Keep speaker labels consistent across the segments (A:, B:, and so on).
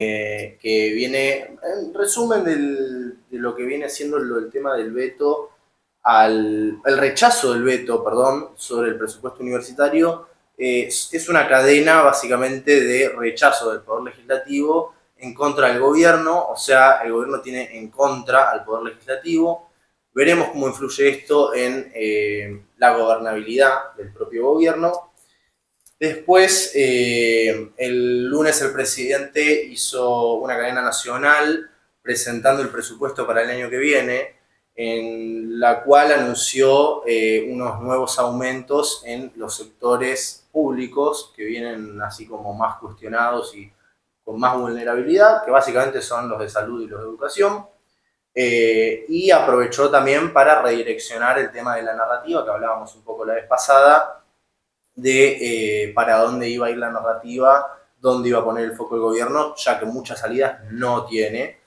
A: que viene, en resumen de lo que viene siendo el tema del veto, el rechazo del veto, perdón, sobre el presupuesto universitario, es una cadena básicamente de rechazo del Poder Legislativo en contra del gobierno, o sea, el gobierno tiene en contra al Poder Legislativo. Veremos cómo influye esto en la gobernabilidad del propio gobierno. Después, el lunes el presidente hizo una cadena nacional presentando el presupuesto para el año que viene, en la cual anunció unos nuevos aumentos en los sectores públicos que vienen así como más cuestionados y con más vulnerabilidad, que básicamente son los de salud y los de educación. Y aprovechó también para redireccionar el tema de la narrativa, que hablábamos un poco la vez pasada, de para dónde iba a ir la narrativa, dónde iba a poner el foco el gobierno, ya que muchas salidas no tiene.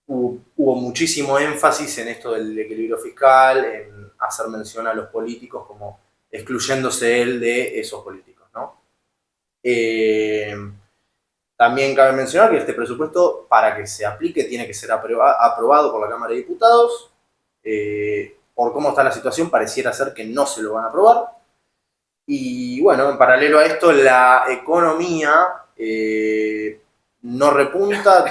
A: Hubo muchísimo énfasis en esto del equilibrio fiscal, en hacer mención a los políticos como excluyéndose él de esos políticos, ¿no? También cabe mencionar que este presupuesto, para que se aplique, tiene que ser aprobado por la Cámara de Diputados. Por cómo está la situación, pareciera ser que no se lo van a aprobar. Y bueno, en paralelo a esto, la economía no repunta,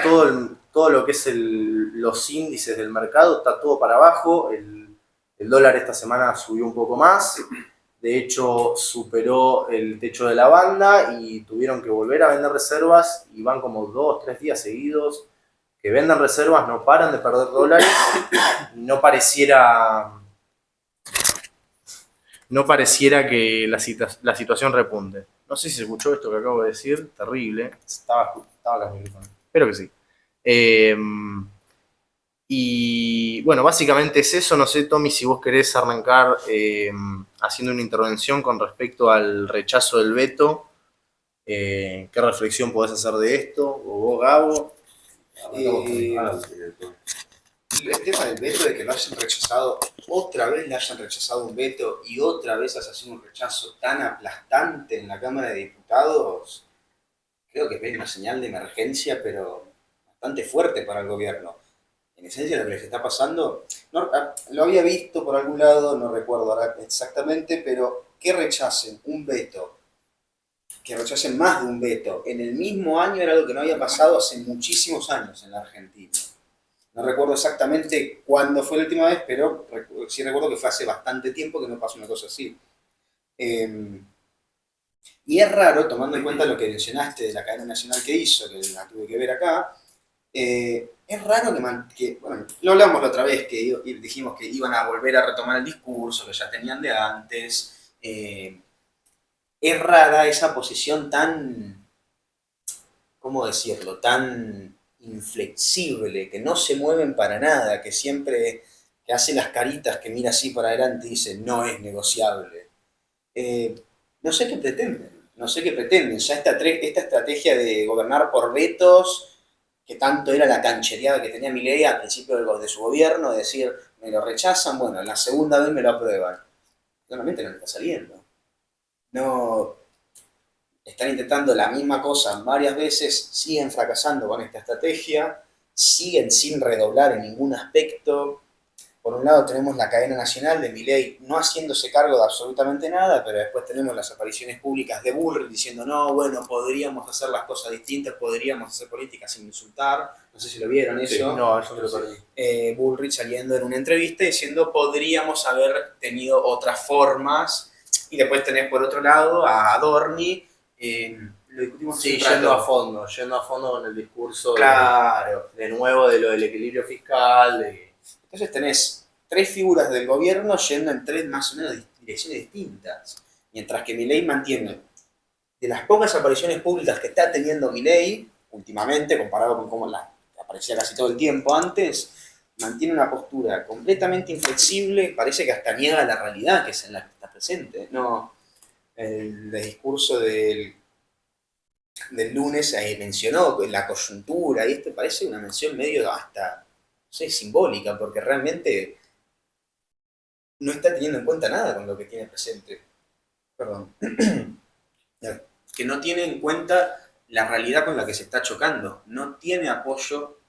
A: todo lo que es los índices del mercado está todo para abajo, el dólar esta semana subió un poco más, de hecho superó el techo de la banda y tuvieron que volver a vender reservas y van como 2 o 3 días seguidos que venden reservas, no paran de perder dólares y no pareciera que la situación repunte. No sé si se escuchó esto que acabo de decir, terrible. Estaba acá el micrófono. Espero que sí. Eh, y bueno, básicamente es eso. No sé, Tommy, si vos querés arrancar haciendo una intervención con respecto al rechazo del veto. ¿Qué reflexión podés hacer de esto? ¿O vos, Gabo?
B: Eh, el tema del veto, de que lo hayan rechazado, otra vez le hayan rechazado un veto y otra vez haya sido un rechazo tan aplastante en la Cámara de Diputados, creo que es una señal de emergencia, pero bastante fuerte para el gobierno. En esencia, lo que les está pasando, no, lo había visto por algún lado, no recuerdo ahora exactamente, pero que rechacen un veto, que rechacen más de un veto en el mismo año era algo que no había pasado hace muchísimos años en la Argentina. No recuerdo exactamente cuándo fue la última vez, pero sí recuerdo que fue hace bastante tiempo que no pasó una cosa así. Eh, y es raro, tomando en cuenta lo que mencionaste de la cadena nacional que hizo, que la tuve que ver acá, es raro bueno, lo hablamos la otra vez, que dijimos que iban a volver a retomar el discurso que ya tenían de antes. Es rara esa posición tan, ¿cómo decirlo?, tan inflexible, que no se mueven para nada, que siempre que hace las caritas, que mira así para adelante y dice, no es negociable. Eh, no sé qué pretenden, no sé qué pretenden. Ya esta estrategia de gobernar por vetos, que tanto era la canchereada que tenía Milei al principio de su gobierno, de decir, me lo rechazan, bueno, la segunda vez me lo aprueban. Realmente no le está saliendo. No, están intentando la misma cosa varias veces, siguen fracasando con esta estrategia, siguen sin redoblar en ningún aspecto. Por un lado tenemos la cadena nacional de Milei no haciéndose cargo de absolutamente nada, pero después tenemos las apariciones públicas de Bullrich diciendo, no, bueno, podríamos hacer las cosas distintas, podríamos hacer políticas sin insultar. No sé si lo vieron eso.
A: Sí, no, eso me lo perdí.
B: Bullrich saliendo en una entrevista diciendo, podríamos haber tenido otras formas. Y después tenés por otro lado a Adorni, lo discutimos.
A: Sí, yendo a fondo con el discurso
B: Claro.
A: de nuevo de lo del equilibrio fiscal.
B: Entonces tenés tres figuras del gobierno yendo en tres más o menos direcciones distintas. Mientras que Milei mantiene, de las pocas apariciones públicas que está teniendo Milei, últimamente, comparado con cómo aparecía casi todo el tiempo antes, mantiene una postura completamente inflexible, parece que hasta niega la realidad que es en la que está presente. No, el discurso del lunes mencionó la coyuntura y esto parece una mención medio hasta, no sé, simbólica, porque realmente no está teniendo en cuenta nada con lo que tiene presente. Perdón. Que no tiene en cuenta la realidad con la que se está chocando. No tiene apoyo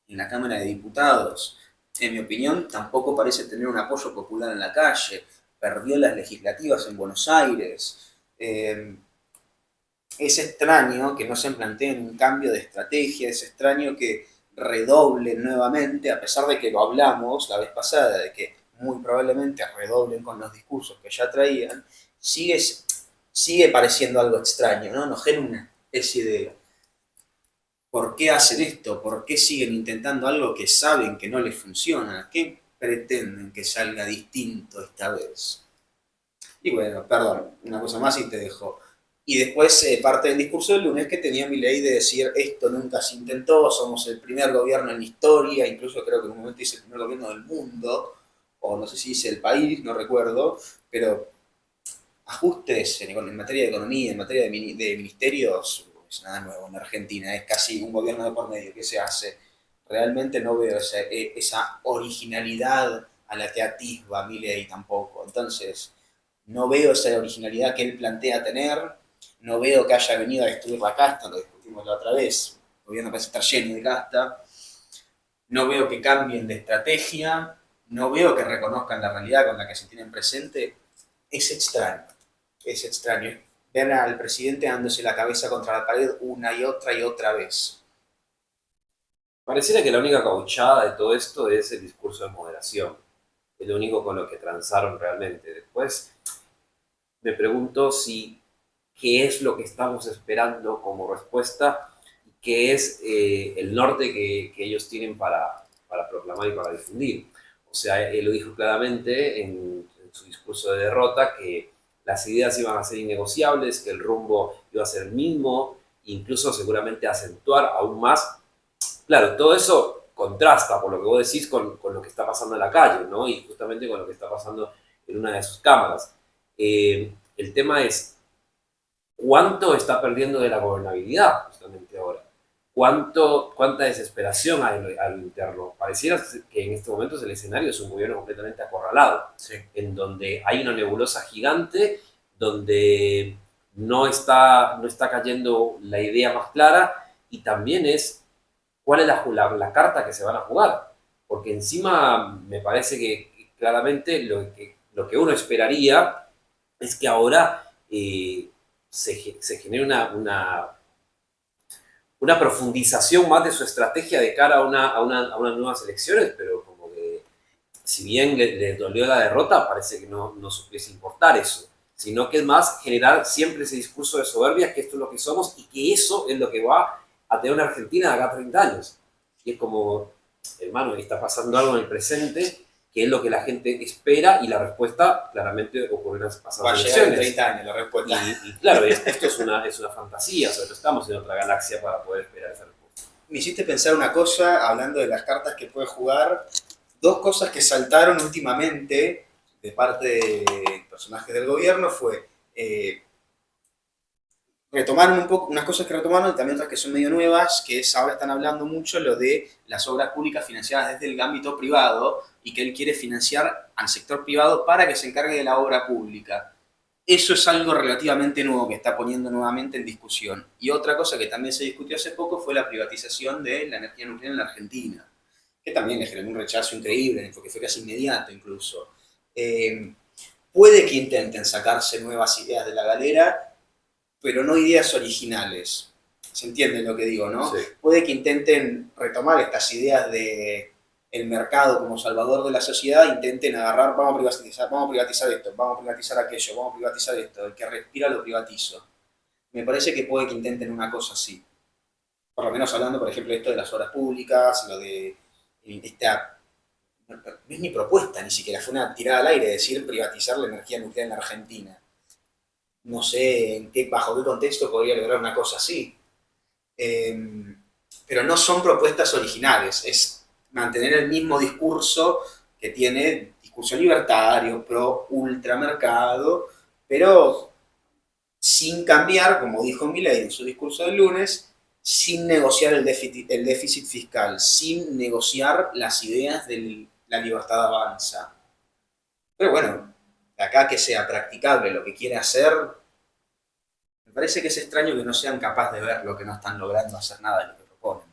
B: en la Cámara de Diputados. En mi opinión, tampoco parece tener un apoyo popular en la calle. Perdió las legislativas en Buenos Aires. Es extraño que no se planteen un cambio de estrategia, es extraño que redoblen nuevamente, a pesar de que lo hablamos la vez pasada, de que muy probablemente redoblen con los discursos que ya traían, sigue pareciendo algo extraño, ¿no? Nos genera una especie de ¿por qué hacen esto? ¿Por qué siguen intentando algo que saben que no les funciona? ¿Qué pretenden que salga distinto esta vez? Y bueno, perdón, una cosa más y te dejo. Y después parte del discurso del lunes que tenía mi ley de decir esto nunca se intentó, somos el primer gobierno en la historia, incluso creo que en un momento dice el primer gobierno del mundo, o no sé si dice el país, no recuerdo, pero ajustes en materia de economía, en materia de ministerios, es nada nuevo en Argentina, es casi un gobierno de por medio que se hace. Realmente no veo esa originalidad a la que atisba mi ley tampoco. Entonces, no veo esa originalidad que él plantea tener, no veo que haya venido a destruir la casta, lo discutimos la otra vez, el gobierno parece estar lleno de casta, no veo que cambien de estrategia, no veo que reconozcan la realidad con la que se tienen presente, es extraño ver al presidente dándose la cabeza contra la pared una y otra vez.
C: Pareciera que la única cauchada de todo esto es el discurso de moderación. Es lo único con lo que transaron realmente. Después me pregunto si qué es lo que estamos esperando como respuesta y qué es el norte que ellos tienen para proclamar y para difundir. O sea, él lo dijo claramente en su discurso de derrota que las ideas iban a ser innegociables, que el rumbo iba a ser el mismo, incluso seguramente acentuar aún más. Claro, todo eso contrasta, por lo que vos decís, con lo que está pasando en la calle, ¿no? Y justamente con lo que está pasando en una de sus cámaras. El tema es, ¿cuánto está perdiendo de la gobernabilidad justamente ahora? ¿Cuánta desesperación hay al interno? Pareciera que en estos momentos el escenario es un gobierno completamente acorralado,
B: Sí.
C: en donde hay una nebulosa gigante, donde no está cayendo la idea más clara, y también es cuál es la carta que se van a jugar. Porque encima me parece que claramente lo que uno esperaría es que ahora se genere una profundización más de su estrategia de cara a unas nuevas elecciones, pero como que si bien les dolió la derrota, parece que no supiese importar eso, sino que es más generar siempre ese discurso de soberbia, que esto es lo que somos y que eso es lo que va a tener una Argentina de acá a 30 años. Y es como, hermano, está pasando algo en el presente que es lo que la gente espera, y la respuesta claramente ocurre en las pasadas
B: Va a llegar en
C: elecciones.
B: 30 años la respuesta.
C: Y claro, esto es una fantasía, o sea, no estamos en otra galaxia para poder esperar esa respuesta.
B: Me hiciste pensar una cosa, hablando de las cartas que puede jugar, dos cosas que saltaron últimamente de parte de personajes del gobierno fue retomaron un poco, unas cosas que retomaron y también otras que son medio nuevas, que es ahora están hablando mucho lo de las obras públicas financiadas desde el ámbito privado y que él quiere financiar al sector privado para que se encargue de la obra pública. Eso es algo relativamente nuevo que está poniendo nuevamente en discusión. Y otra cosa que también se discutió hace poco fue la privatización de la energía nuclear en la Argentina, que también le generó un rechazo increíble, porque fue casi inmediato incluso. Puede que intenten sacarse nuevas ideas de la galera, pero no ideas originales. ¿Se entiende lo que digo, no?
C: Sí.
B: Puede que intenten retomar estas ideas de el mercado como salvador de la sociedad, intenten agarrar, vamos a privatizar esto, vamos a privatizar aquello, vamos a privatizar esto, el que respira lo privatizo. Me parece que puede que intenten una cosa así. Por lo menos hablando, por ejemplo, de esto de las obras públicas, lo de esta... No es mi propuesta, ni siquiera fue una tirada al aire decir privatizar la energía nuclear en la Argentina. No sé bajo qué contexto podría lograr una cosa así. Pero no son propuestas originales, es mantener el mismo discurso que tiene, discurso libertario, pro ultramercado, pero sin cambiar, como dijo Milei en su discurso del lunes, sin negociar el déficit fiscal, sin negociar las ideas de la libertad avanza. Pero bueno, de acá que sea practicable lo que quiere hacer, Me parece que es extraño que no sean capaces de ver lo que no están logrando hacer nada de lo que proponen.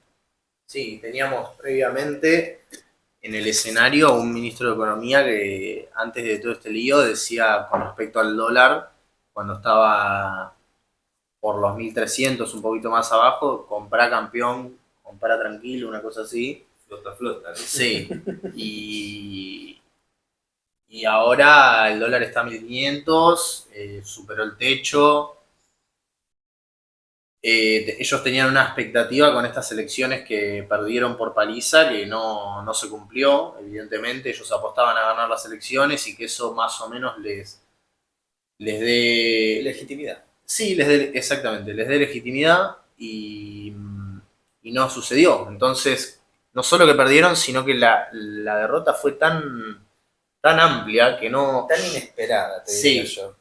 A: Sí, teníamos previamente en el escenario un ministro de Economía que antes de todo este lío decía con respecto al dólar, cuando estaba por los 1300, un poquito más abajo, comprá campeón, comprá tranquilo, una cosa así.
C: Flota, flota, ¿no?
A: Sí, y ahora el dólar está a 1500, superó el techo. Ellos tenían una expectativa con estas elecciones que perdieron por paliza, que no se cumplió, evidentemente. Ellos apostaban a ganar las elecciones y que eso más o menos les dé...
B: Legitimidad.
A: Sí, exactamente, les dé legitimidad y no sucedió. Entonces, no solo que perdieron, sino que la derrota fue tan amplia que no...
B: Tan inesperada, te diría yo.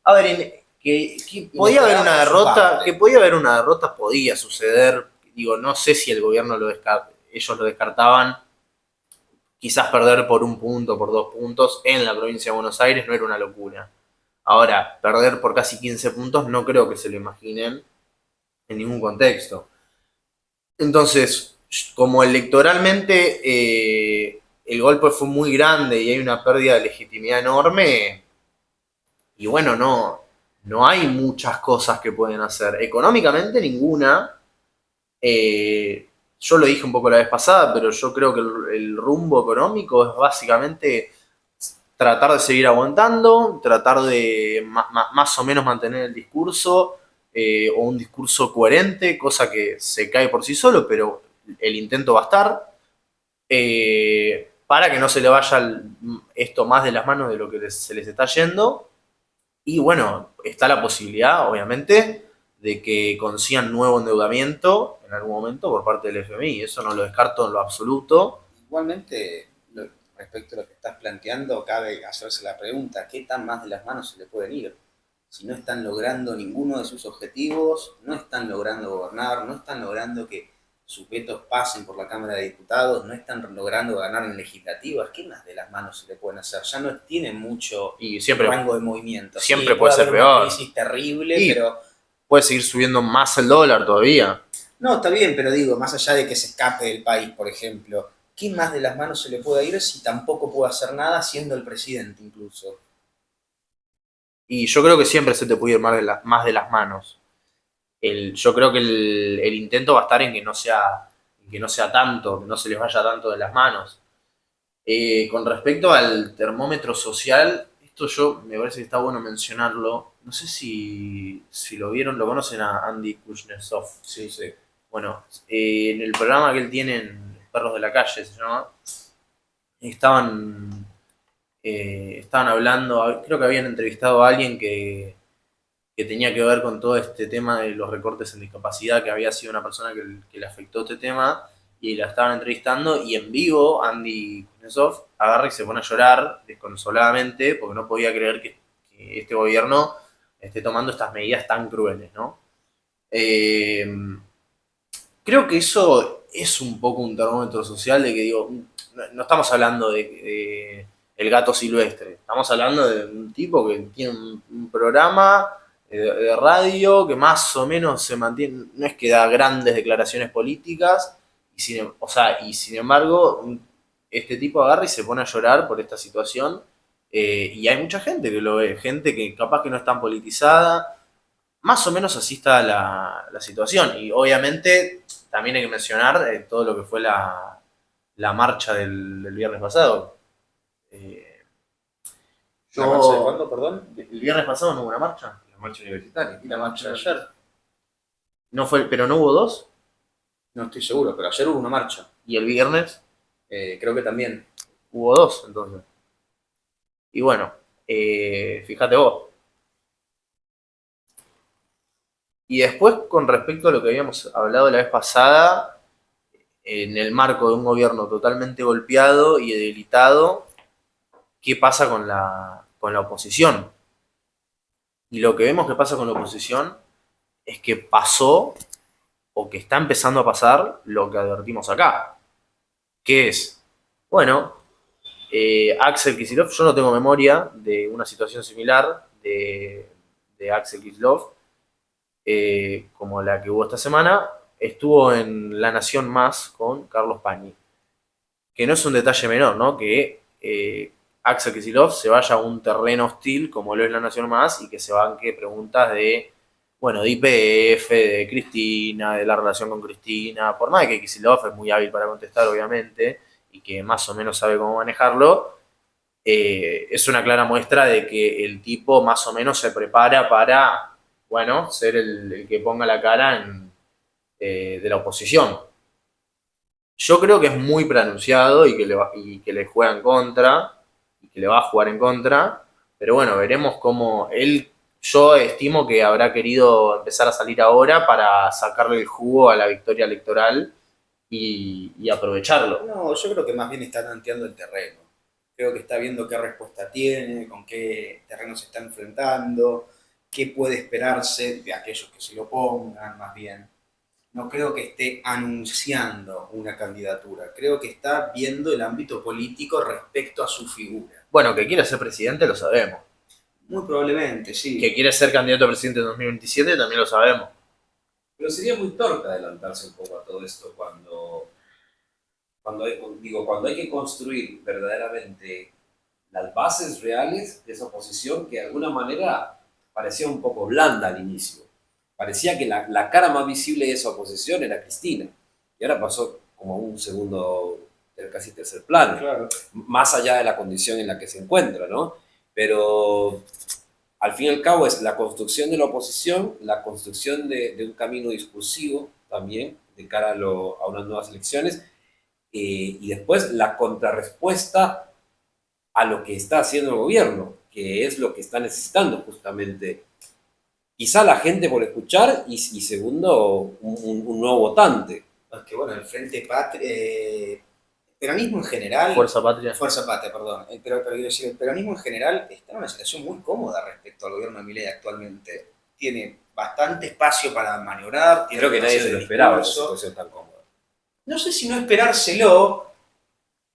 A: A ver, que podía haber una derrota, podía suceder. Digo, no sé si el gobierno ellos lo descartaban. Quizás perder por 1 punto, por 2 puntos en la provincia de Buenos Aires no era una locura. Ahora, perder por casi 15 puntos no creo que se lo imaginen en ningún contexto. Entonces, como electoralmente el golpe fue muy grande y hay una pérdida de legitimidad enorme, y bueno, no hay muchas cosas que pueden hacer. Económicamente ninguna. Yo lo dije un poco la vez pasada, pero yo creo que el rumbo económico es básicamente tratar de seguir aguantando, tratar de más o menos mantener el discurso, o un discurso coherente, cosa que se cae por sí solo, pero el intento va a estar, para que no se le vaya esto más de las manos de lo que se les está yendo. Y bueno, está la posibilidad, obviamente, de que consigan nuevo endeudamiento en algún momento por parte del FMI. Eso no lo descarto en lo absoluto.
B: Igualmente, respecto a lo que estás planteando, cabe hacerse la pregunta, ¿qué tan más de las manos se le pueden ir? Si no están logrando ninguno de sus objetivos, no están logrando gobernar, no están logrando que sus vetos pasen por la Cámara de Diputados, no están logrando ganar en legislativas, ¿qué más de las manos se le pueden hacer? Ya no tienen mucho
A: Y siempre,
B: rango de movimiento.
A: siempre
B: Sí,
A: puede ser
B: haber
A: peor.
B: una crisis terrible,
A: Y
B: pero...
A: puede seguir subiendo más el dólar todavía.
B: No, está bien, pero digo, más allá de que se escape del país, por ejemplo, ¿qué más de las manos se le puede ir si tampoco puede hacer nada siendo el presidente incluso?
A: Y yo creo que siempre se te puede ir más de las manos. Yo creo que el intento va a estar en que no sea tanto, que no se les vaya tanto de las manos. Con respecto al termómetro social, esto me parece que está bueno mencionarlo. No sé si lo vieron, lo conocen a Andy Kuznetsov.
C: Sí, sí.
A: Bueno, en el programa que él tiene en Perros de la Calle, se llama, estaban hablando, creo que habían entrevistado a alguien que tenía que ver con todo este tema de los recortes en discapacidad, que había sido una persona que le afectó este tema, y la estaban entrevistando, y en vivo Andy Kuznetsov agarra y se pone a llorar desconsoladamente porque no podía creer que este gobierno esté tomando estas medidas tan crueles, ¿no? Creo que eso es un poco un termómetro social de que, digo, no estamos hablando de el gato silvestre, estamos hablando de un tipo que tiene un programa de radio que más o menos se mantiene, no es que da grandes declaraciones políticas, y sin embargo, este tipo agarra y se pone a llorar por esta situación, y hay mucha gente que lo ve, gente que capaz que no es tan politizada. Más o menos así está la situación, y obviamente también hay que mencionar todo lo que fue la marcha del viernes pasado.
B: ¿La marcha de cuándo, perdón?
A: El viernes pasado no hubo una marcha.
C: La marcha universitaria.
A: Y la marcha de ayer. Pero no hubo dos.
B: No estoy seguro, pero ayer hubo una marcha.
A: Y el viernes
B: Creo que también.
A: hubo dos, entonces. Y bueno, fíjate vos. Y después, con respecto a lo que habíamos hablado la vez pasada, en el marco de un gobierno totalmente golpeado y debilitado, ¿qué pasa con la oposición? Y lo que vemos que pasa con la oposición es que pasó, o que está empezando a pasar, lo que advertimos acá. Que es, bueno, Axel Kicillof, yo no tengo memoria de una situación similar de de Axel Kicillof, como la que hubo esta semana, estuvo en La Nación Más con Carlos Pañi. Que no es un detalle menor, ¿no? Que Axel Kicillof se vaya a un terreno hostil como lo es La Nación Más y que se banque preguntas de, bueno, de IPF, de Cristina, de la relación con Cristina, por más de que Kicillof es muy hábil para contestar, obviamente, y que más o menos sabe cómo manejarlo, es una clara muestra de que el tipo más o menos se prepara para, bueno, ser el que ponga la cara de la oposición. Yo creo que es muy pronunciado y que le juega en contra, y que le va a jugar en contra, pero bueno, veremos cómo él, yo estimo que habrá querido empezar a salir ahora para sacarle el jugo a la victoria electoral y aprovecharlo.
B: No, yo creo que más bien está tanteando el terreno. Creo que está viendo qué respuesta tiene, con qué terreno se está enfrentando, qué puede esperarse de aquellos que se lo pongan, más bien. No creo que esté anunciando una candidatura, creo que está viendo el ámbito político respecto a su figura.
A: Bueno, que quiere ser presidente lo sabemos.
B: Muy probablemente, sí.
A: Que quiere ser candidato a presidente en 2027 también lo sabemos.
C: Pero sería muy torpe adelantarse un poco a todo esto cuando hay que construir verdaderamente las bases reales de esa oposición que de alguna manera parecía un poco blanda al inicio. Parecía que la cara más visible de esa oposición era Cristina. Y ahora pasó como a un segundo, casi tercer plano.
B: Claro.
C: Más allá de la condición en la que se encuentra, ¿no? Pero al fin y al cabo es la construcción de la oposición, la construcción de un camino discursivo también de cara a unas nuevas elecciones, y después la contrarrespuesta a lo que está haciendo el gobierno, que es lo que está necesitando justamente. Quizá la gente por escuchar y segundo, un nuevo votante.
B: Es que bueno, el Frente Patria, el peronismo en general...
A: Fuerza Patria.
B: Fuerza Patria, perdón. Pero quiero decir, el peronismo en general está en una situación muy cómoda respecto al gobierno de Milei actualmente. Tiene bastante espacio para maniobrar.
C: Creo que nadie se lo esperaba esa situación tan cómoda.
B: No sé si no esperárselo,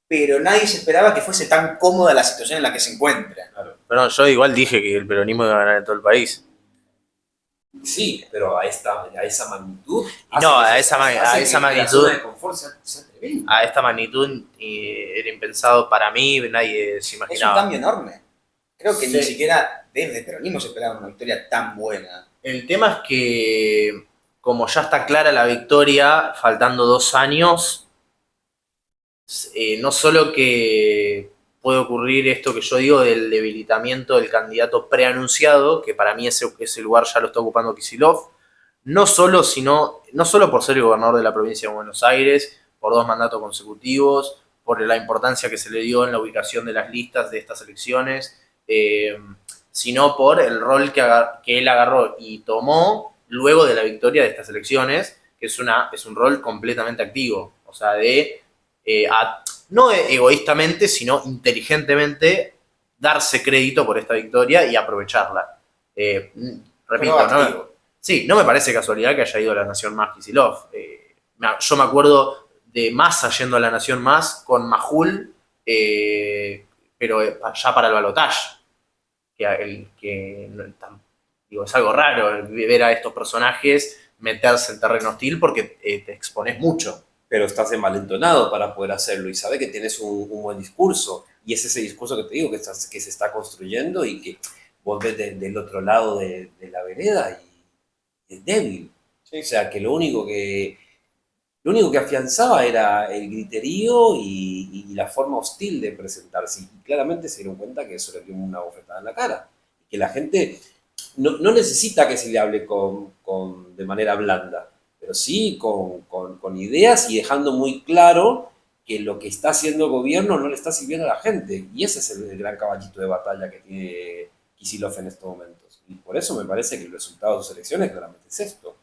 B: pero nadie se esperaba que fuese tan cómoda la situación en la que se encuentra.
A: Claro. Pero no, yo igual dije que el peronismo iba a ganar en todo el país.
C: Sí, pero a esa magnitud.
A: No, a esa magnitud. A esta magnitud era impensado para mí, nadie se imaginaba.
B: Es un cambio enorme. Creo que ni siquiera desde el peronismo se esperaba una victoria tan buena.
A: El tema es que, como ya está clara la victoria, faltando 2 años, no solo que puede ocurrir esto que yo digo del debilitamiento del candidato preanunciado, que para mí ese lugar ya lo está ocupando Kicillof, no solo por ser el gobernador de la provincia de Buenos Aires, por 2 mandatos consecutivos, por la importancia que se le dio en la ubicación de las listas de estas elecciones, sino por el rol que él agarró y tomó luego de la victoria de estas elecciones, que es un rol completamente activo, o sea, no egoístamente, sino inteligentemente darse crédito por esta victoria y aprovecharla. Repito, no me parece casualidad que haya ido a La Nación Más Kicillof. Yo me acuerdo de Massa yendo a La Nación Más con Majul, pero ya para el balotaje. Es algo raro ver a estos personajes meterse en terreno hostil porque te expones mucho.
C: Pero estás envalentonado para poder hacerlo y sabes que tienes un buen discurso. Y es ese discurso que te digo que se está construyendo y que vos ves del otro lado de la vereda y es débil. Sí. O sea, que lo único que afianzaba era el griterío y la forma hostil de presentarse. Y claramente se dieron cuenta que eso le dio una bofetada en la cara. Que la gente no necesita que se le hable de manera blanda, pero sí con ideas y dejando muy claro que lo que está haciendo el gobierno no le está sirviendo a la gente. Y ese es el gran caballito de batalla que tiene Kicillof en estos momentos. Y por eso me parece que el resultado de sus elecciones claramente es esto.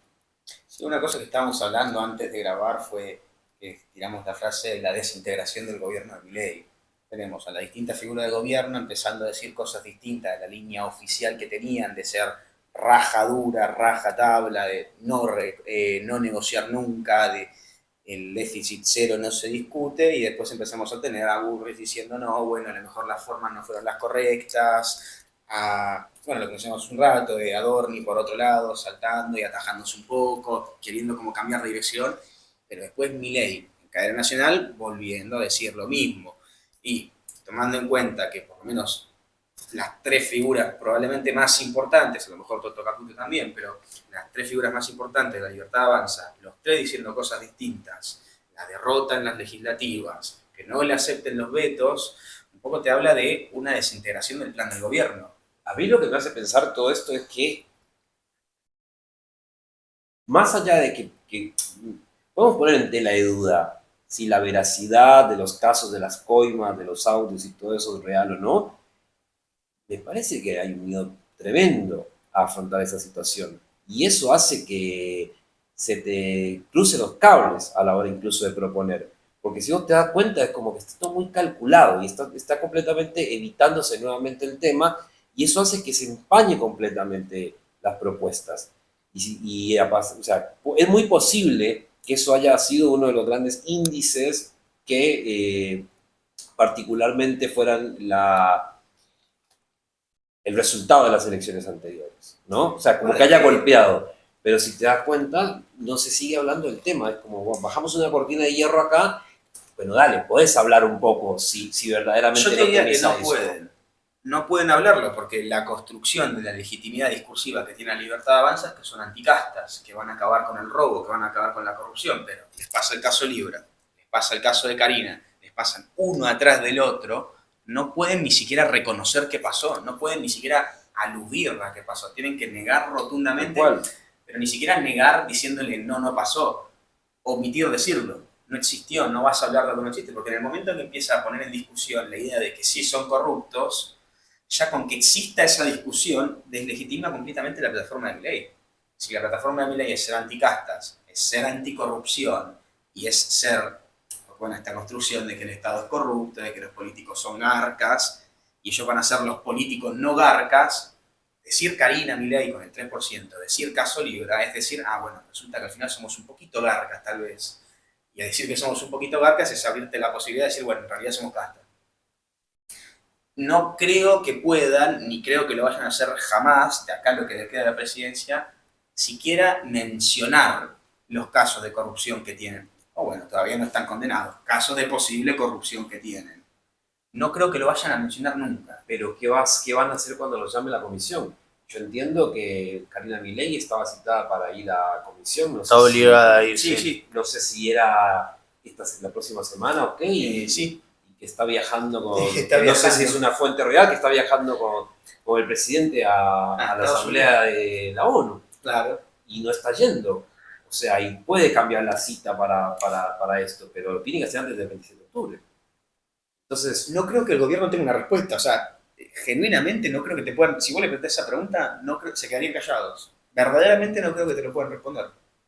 B: Sí, una cosa que estábamos hablando antes de grabar fue que tiramos la frase de la desintegración del gobierno de Milei. Tenemos a las distintas figuras del gobierno empezando a decir cosas distintas de la línea oficial que tenían, de ser raja dura, raja tabla, de no negociar nunca, de el déficit cero no se discute, y después empezamos a tener a Burris diciendo no, bueno, a lo mejor las formas no fueron las correctas, bueno, lo que mencionamos hace un rato, de Adorni por otro lado, saltando y atajándose un poco, queriendo como cambiar de dirección, pero después Milei, en cadena nacional, volviendo a decir lo mismo. Y tomando en cuenta que por lo menos las tres figuras probablemente más importantes, a lo mejor Toto Caputo también, pero las tres figuras más importantes de La Libertad Avanza, los tres diciendo cosas distintas, la derrota en las legislativas, que no le acepten los vetos, un poco te habla de una desintegración del plan del gobierno.
C: A mí lo que me hace pensar todo esto es que, más allá de que podemos poner en tela de duda si la veracidad de los casos de las coimas, de los audios y todo eso es real o no, me parece que hay un miedo tremendo a afrontar esa situación. Y eso hace que se te crucen los cables a la hora incluso de proponer. Porque si vos te das cuenta es como que está todo muy calculado y está completamente evitándose nuevamente el tema y eso hace que se empañe completamente las propuestas. O sea, es muy posible que eso haya sido uno de los grandes índices que particularmente fueran el resultado de las elecciones anteriores, ¿no? O sea, como que haya golpeado. Pero si te das cuenta, no se sigue hablando del tema. Es como, bueno, bajamos una cortina de hierro acá, bueno, dale, podés hablar un poco si verdaderamente
B: yo te diría que no
C: eso.
B: pueden. No pueden hablarlo porque la construcción de la legitimidad discursiva que tiene la Libertad Avanza es que son anticastas, que van a acabar con el robo, que van a acabar con la corrupción, pero les pasa el caso Libra, les pasa el caso de Karina, les pasan uno atrás del otro, no pueden ni siquiera reconocer qué pasó, no pueden ni siquiera aludir a qué pasó, tienen que negar rotundamente, pero ni siquiera negar diciéndole no pasó, omitir decirlo. No existió, no vas a hablar de lo que no existe, porque en el momento en que empieza a poner en discusión la idea de que sí son corruptos, ya con que exista esa discusión, deslegitima completamente la plataforma de Milei. Si la plataforma de Milei es ser anticastas, es ser anticorrupción y es ser, bueno, esta construcción de que el Estado es corrupto, de que los políticos son garcas, y ellos van a ser los políticos no garcas, decir Karina Milei con el 3%, decir Caso Libra, es decir, bueno, resulta que al final somos un poquito garcas tal vez. Y a decir que somos un poquito garcas es abrirte la posibilidad de decir, bueno, en realidad somos castas. No creo que puedan, ni creo que lo vayan a hacer jamás, de acá lo que le queda a la presidencia, siquiera mencionar los casos de corrupción que tienen. O bueno, todavía no están condenados, casos de posible corrupción que tienen. No creo que lo vayan a mencionar nunca.
C: Pero ¿qué van a hacer cuando los llame la comisión? Yo entiendo que Karina Milei estaba citada para ir a la comisión. No
A: Está obligada a ir.
C: Sí. No sé si era la próxima semana o qué.
B: Sí.
C: Que está viajando con... No sé si es una fuente real, que está viajando con el presidente a la asamblea de la ONU.
B: Claro.
C: Y no está yendo. O sea, y puede cambiar la cita para esto, pero lo tiene que hacer antes del 27 de octubre. Entonces...
B: No creo que el gobierno tenga una respuesta. O sea, genuinamente no creo que te puedan... Si vos le preguntás esa pregunta, no creo, se quedarían callados. Verdaderamente no creo que te lo puedan responder.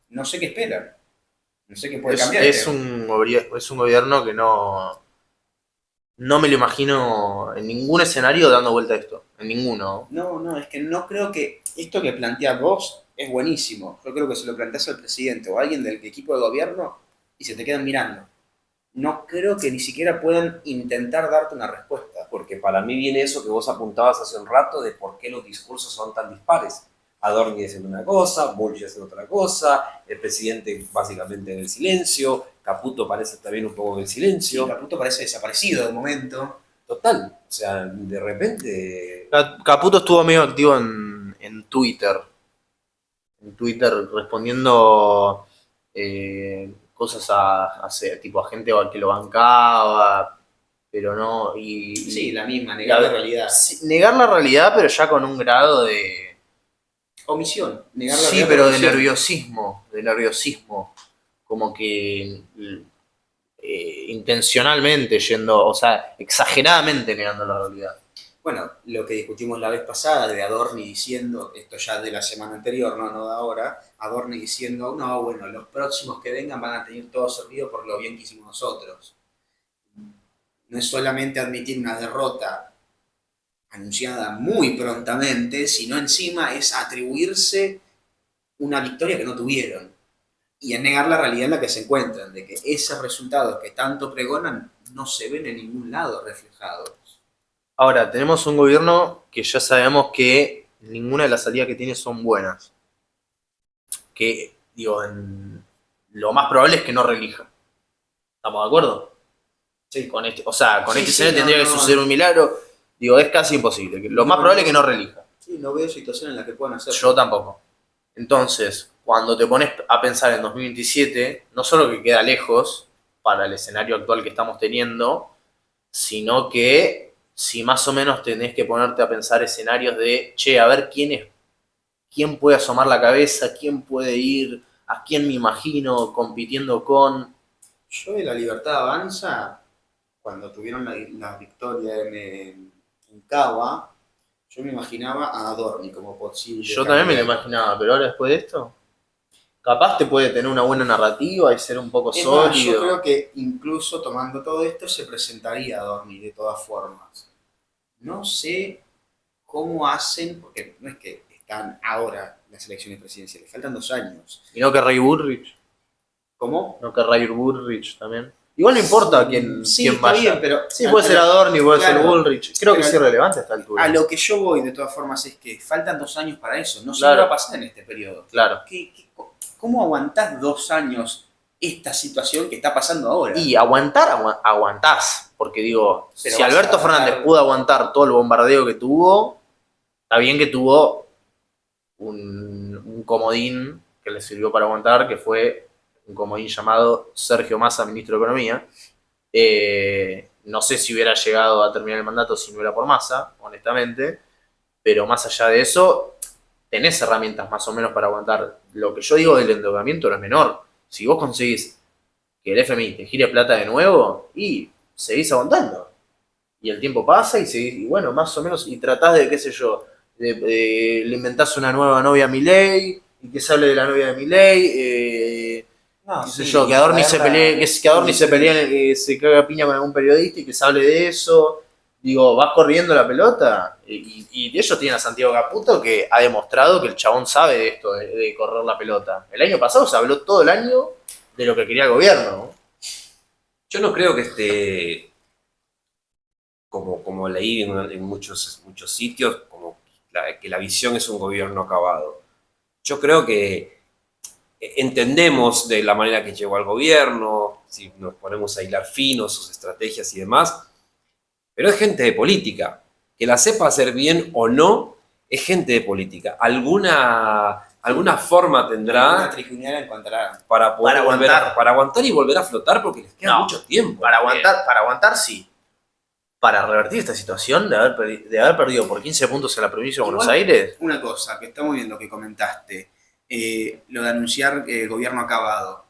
B: No sé qué esperan. No sé qué puede cambiar.
A: Es un gobierno que no me lo imagino en ningún escenario dando vuelta a esto. En ninguno.
B: No, es que no creo que esto que planteas vos es buenísimo. Yo creo que se lo planteas al presidente o a alguien del equipo de gobierno y se te quedan mirando. No creo que ni siquiera puedan intentar darte una respuesta.
C: Porque para mí viene eso que vos apuntabas hace un rato de por qué los discursos son tan dispares. Adorni diciendo una cosa, Bullrich haciendo otra cosa, el presidente básicamente en el silencio, Caputo parece también un poco en el silencio.
B: Sí, Caputo parece desaparecido de momento.
C: Total, o sea, de repente...
A: Caputo estuvo medio activo en Twitter. En Twitter respondiendo cosas a tipo a gente que lo bancaba, pero no...
B: Sí, la misma, negar la realidad.
A: Sí, negar la realidad, pero ya con un grado de...
B: omisión.
A: Negar la realidad, pero de nerviosismo. Como que intencionalmente yendo, o sea, exageradamente negando la realidad.
B: Bueno, lo que discutimos la vez pasada de Adorni diciendo, esto ya de la semana anterior, no de ahora, Adorni diciendo, no, bueno, los próximos que vengan van a tener todo servido por lo bien que hicimos nosotros. No es solamente admitir una derrota anunciada muy prontamente, sino encima es atribuirse una victoria que no tuvieron. Y es negar la realidad en la que se encuentran, de que esos resultados que tanto pregonan no se ven en ningún lado reflejados.
A: Ahora, tenemos un gobierno que ya sabemos que ninguna de las salidas que tiene son buenas. Que, digo, lo más probable es que no reelija. ¿Estamos de acuerdo?
B: Sí.
A: Con este, o sea, con
B: Sí,
A: este
B: sí,
A: escenario tendría que suceder un milagro. Digo, es casi imposible. Lo más probable es que no reelija.
B: Sí, no veo situación en la que puedan hacer.
A: Yo tampoco. Entonces, cuando te pones a pensar en 2027, no solo que queda lejos para el escenario actual que estamos teniendo, sino que si más o menos tenés que ponerte a pensar escenarios de, che, a ver quién puede asomar la cabeza, quién puede ir, a quién me imagino compitiendo con.
B: Yo de La Libertad Avanza, cuando tuvieron la victoria en Cava, yo me imaginaba a Adorni como posible.
A: Yo también me lo
B: candidato.
A: imaginaba, pero ahora después de esto, capaz te puede tener una buena narrativa y ser un poco
B: Es más, yo
A: sólido.
B: creo que incluso tomando todo esto se presentaría Adorni de todas formas. No sé cómo hacen, porque no es que están ahora las elecciones presidenciales, faltan 2 años.
A: Y no que Ray Bullrich,
B: ¿Cómo?
A: no que Ray Bullrich también. Igual no importa quién,
B: Sí,
A: quién
B: está
A: vaya.
B: bien, pero...
A: Sí, puede ser Adorni, puede ser
B: Claro.
A: Bullrich. Creo que
B: Pero
A: es irrelevante a esta altura.
B: A lo que yo voy, de todas formas, es que faltan 2 años para eso. No sé
A: Claro.
B: qué va a pasar en este periodo.
A: Claro.
B: ¿Cómo aguantás 2 años esta situación que está pasando ahora?
A: Y aguantás. Porque digo,
B: Pero
A: si
B: vas
A: Alberto
B: a aguantar.
A: Fernández pudo aguantar todo el bombardeo que tuvo, está bien que tuvo un comodín que le sirvió para aguantar, que fue un comodín llamado Sergio Massa, ministro de Economía. No sé si hubiera llegado a terminar el mandato si no era por Massa, honestamente, pero más allá de eso, tenés herramientas más o menos para aguantar. Lo que yo digo del endeudamiento no es menor. Si vos conseguís que el FMI te gire plata de nuevo, y seguís aguantando. Y el tiempo pasa y seguís, y bueno, más o menos, y tratás de, qué sé yo, le inventás una nueva novia a Milei, y que se hable de la novia de Milei,
B: No,
A: qué sé
B: sí,
A: yo, que Adorni se
B: traerla-
A: pelee, que Adorni se pelee, se caga piña con algún periodista y que se hable de eso. Digo, vas corriendo la pelota. Y ellos tienen a Santiago Caputo, que ha demostrado que el chabón sabe de esto, de correr la pelota. El año pasado se habló todo el año de lo que quería el gobierno, ¿no?
C: Yo no creo que esté, como leí en muchos sitios, que la visión es un gobierno acabado. Yo creo que entendemos de la manera que llegó al gobierno, si nos ponemos a hilar finos sus estrategias y demás, pero es gente de política. Que la sepa hacer bien o no, es gente de política. Alguna forma
B: Una
C: tendrá
B: triquiñuela encontrarán.
C: para poder
A: Para
C: volver
A: aguantar.
C: para aguantar y volver a flotar porque les queda
A: No,
C: mucho tiempo.
A: Para aguantar sí. Para revertir esta situación de haber perdido por 15 puntos en la provincia de Buenos
B: Igual-
A: Aires,
B: Una cosa, que está muy bien lo que comentaste, lo de anunciar el gobierno acabado.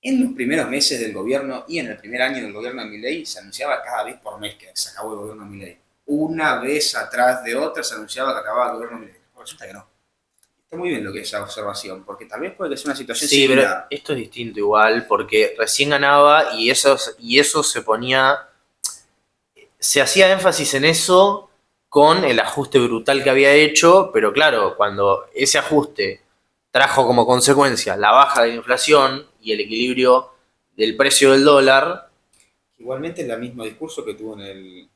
B: En los primeros meses del gobierno y en el primer año del gobierno de Milei se anunciaba cada vez por mes que se acabó el gobierno de Milei. Una vez atrás de otra se anunciaba que acababa el gobierno de Milei. Resulta que no. Está muy bien lo que es esa observación, porque tal vez puede que sea una situación
A: sí, pero
B: similar.
A: esto es distinto igual, porque recién ganaba y eso se ponía, se hacía énfasis en eso con el ajuste brutal que había hecho, pero claro, cuando ese ajuste trajo como consecuencia la baja de la inflación y el equilibrio del precio del dólar,
B: Igualmente es el mismo discurso que tuvo en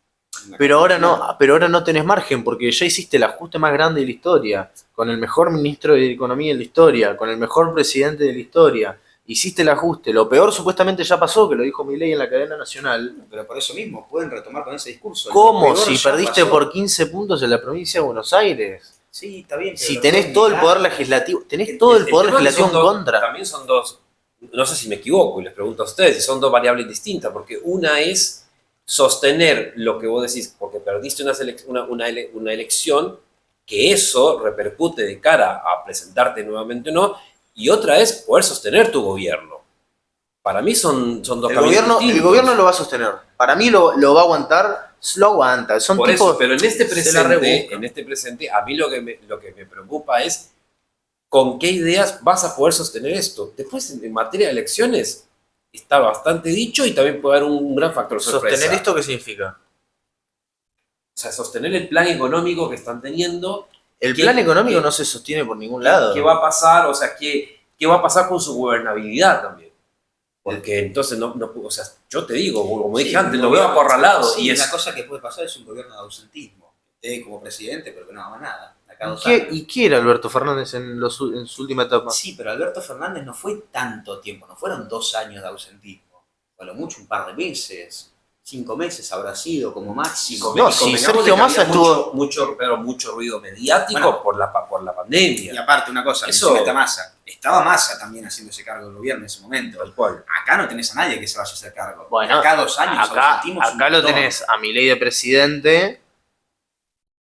B: la
A: pero ahora
B: campaña.
A: no tenés margen, porque ya hiciste el ajuste más grande de la historia, con el mejor ministro de Economía de la historia, con el mejor presidente de la historia. Hiciste el ajuste. Lo peor supuestamente ya pasó, que lo dijo Milei en la cadena nacional.
B: Pero por eso mismo pueden retomar con ese discurso. Lo
A: ¿Cómo?
B: peor
A: Si
B: ya
A: perdiste
B: pasó.
A: por 15 puntos en la provincia de Buenos Aires.
B: Sí, está bien.
A: Si
B: pero
A: tenés
B: no
A: todo el
B: negar-
A: poder legislativo, tenés todo el poder
C: tema es que
A: legislativo en
C: son dos-
A: contra.
C: También son dos, no sé si me equivoco y les pregunto a ustedes, si son dos variables distintas, porque una es sostener lo que vos decís, porque perdiste una elección, que eso repercute de cara a presentarte nuevamente o no, y otra es poder sostener tu gobierno. Para mí son dos
A: El
C: caminos
A: gobierno
C: distintos.
A: lo va a sostener. Para mí lo va a aguantar, lo aguanta. Son
C: Por
A: tipos.
C: eso, pero
A: se la rebuscan.
C: en este presente, a mí lo que me preocupa es con qué ideas vas a poder sostener esto. Después, en materia de elecciones, está bastante dicho y también puede haber un gran factor sorpresa.
A: ¿Sostener esto qué significa?
C: O sea, sostener el plan económico que están teniendo.
A: El
C: ¿Qué-
A: plan económico
C: qué-
A: no se sostiene por ningún lado.
C: ¿Qué va a pasar? O sea, ¿qué va a pasar con su gobernabilidad también? Porque entonces o sea, yo te digo, como dije
B: Sí,
C: antes,
B: un
C: lo veo
B: gobierno-
C: acorralado.
B: sí,
C: y
B: una
C: es
B: cosa que puede pasar es un gobierno de ausentismo. Que esté como presidente, pero que no haga nada. Acá
A: ¿Y
B: 2
A: qué,
B: años.
A: y qué era Alberto Fernández en su última etapa?
B: Sí, pero Alberto Fernández no fue tanto tiempo, no fueron 2 años de ausentismo. A lo mucho un par de meses, 5 meses habrá sido como máximo.
A: No, sí,
C: convengamos
A: Sergio
C: de que
A: Massa
C: había
A: estuvo-
C: mucho ruido mediático
B: Bueno.
C: por la pandemia.
B: Y aparte, una cosa,
C: Eso-
B: encima está Massa. Estaba Massa también haciendo ese cargo del gobierno en ese momento.
C: Tal cual.
B: Acá no tenés a nadie que se vaya a hacer cargo.
A: Bueno,
B: Acá 2 años
A: Acá
B: ausentismo es un
A: lo
B: montón.
A: tenés a Milei de presidente,